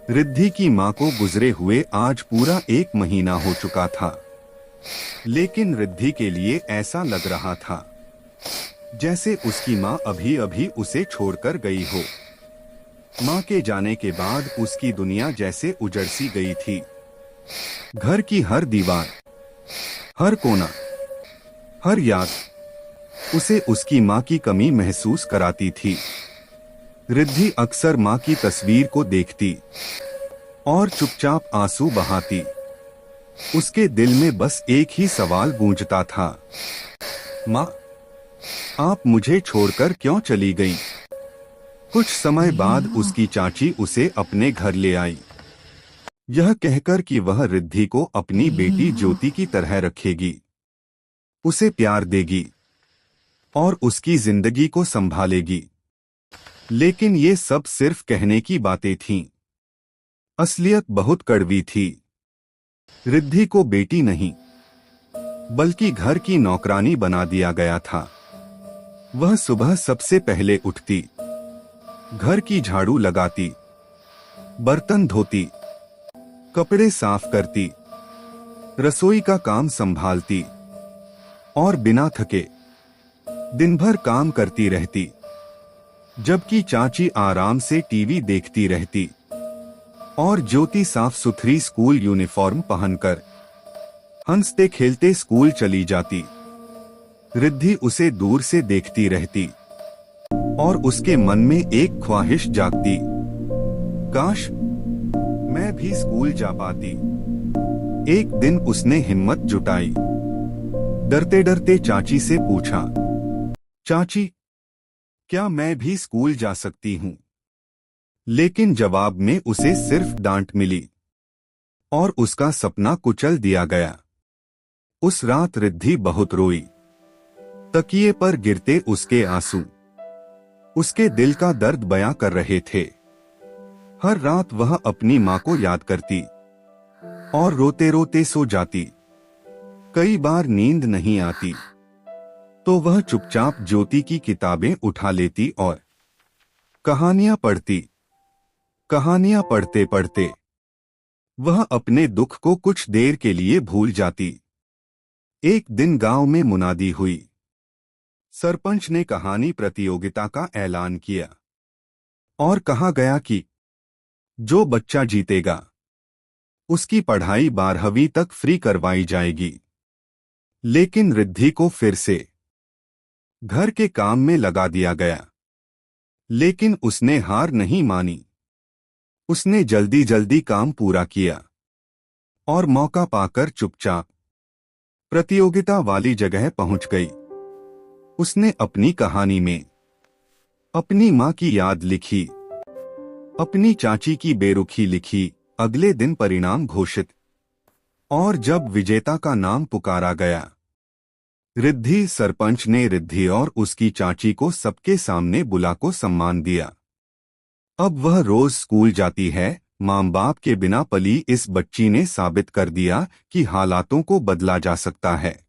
रिद्धि की मां को गुजरे हुए आज पूरा 1 महीना हो चुका था, लेकिन रिद्धि के लिए ऐसा लग रहा था जैसे उसकी मां अभी अभी उसे छोड़कर गई हो। मां के जाने के बाद उसकी दुनिया जैसे उजड़ सी गई थी। घर की हर दीवार, हर कोना, हर याद उसे उसकी मां की कमी महसूस कराती थी। रिद्धि अक्सर मां की तस्वीर को देखती और चुपचाप आंसू बहाती। उसके दिल में बस एक ही सवाल गूंजता था, मां, आप मुझे छोड़कर क्यों चली गईं? कुछ समय बाद उसकी चाची उसे अपने घर ले आई, यह कहकर कि वह रिद्धि को अपनी बेटी ज्योति की तरह रखेगी, उसे प्यार देगी और उसकी जिंदगी को संभालेगी। लेकिन ये सब सिर्फ कहने की बातें थीं। असलियत बहुत कड़वी थी। रिद्धि को बेटी नहीं, बल्कि घर की नौकरानी बना दिया गया था। वह सुबह सबसे पहले उठती, घर की झाड़ू लगाती, बर्तन धोती, कपड़े साफ करती, रसोई का काम संभालती और बिना थके दिन भर काम करती रहती, जबकि चाची आराम से टीवी देखती रहती और ज्योति साफ सुथरी स्कूल यूनिफॉर्म पहनकर हंसते खेलते स्कूल चली जाती। रिद्धि उसे दूर से देखती रहती और उसके मन में एक ख्वाहिश जागती, काश मैं भी स्कूल जा पाती। एक दिन उसने हिम्मत जुटाई, डरते डरते चाची से पूछा, चाची, क्या मैं भी स्कूल जा सकती हूँ? लेकिन जवाब में उसे सिर्फ डांट मिली और उसका सपना कुचल दिया गया। उस रात रिद्धि बहुत रोई। तकिए पर गिरते उसके आंसू उसके दिल का दर्द बयां कर रहे थे। हर रात वह अपनी मां को याद करती और रोते रोते सो जाती। कई बार नींद नहीं आती तो वह चुपचाप ज्योति की किताबें उठा लेती और कहानियां पढ़ती। कहानियां पढ़ते पढ़ते वह अपने दुख को कुछ देर के लिए भूल जाती। एक दिन गांव में मुनादी हुई। सरपंच ने कहानी प्रतियोगिता का ऐलान किया और कहा गया कि जो बच्चा जीतेगा उसकी पढ़ाई 12वीं तक फ्री करवाई जाएगी। लेकिन रिद्धि को फिर से घर के काम में लगा दिया गया। लेकिन उसने हार नहीं मानी। उसने जल्दी जल्दी काम पूरा किया और मौका पाकर चुपचाप प्रतियोगिता वाली जगह पहुंच गई। उसने अपनी कहानी में अपनी मां की याद लिखी, अपनी चाची की बेरुखी लिखी। अगले दिन परिणाम घोषित और जब विजेता का नाम पुकारा गया, रिद्धि सरपंच ने रिद्धि और उसकी चाची को सबके सामने बुला को सम्मान दिया। अब वह रोज स्कूल जाती है। मां बाप के बिना पली इस बच्ची ने साबित कर दिया कि हालातों को बदला जा सकता है।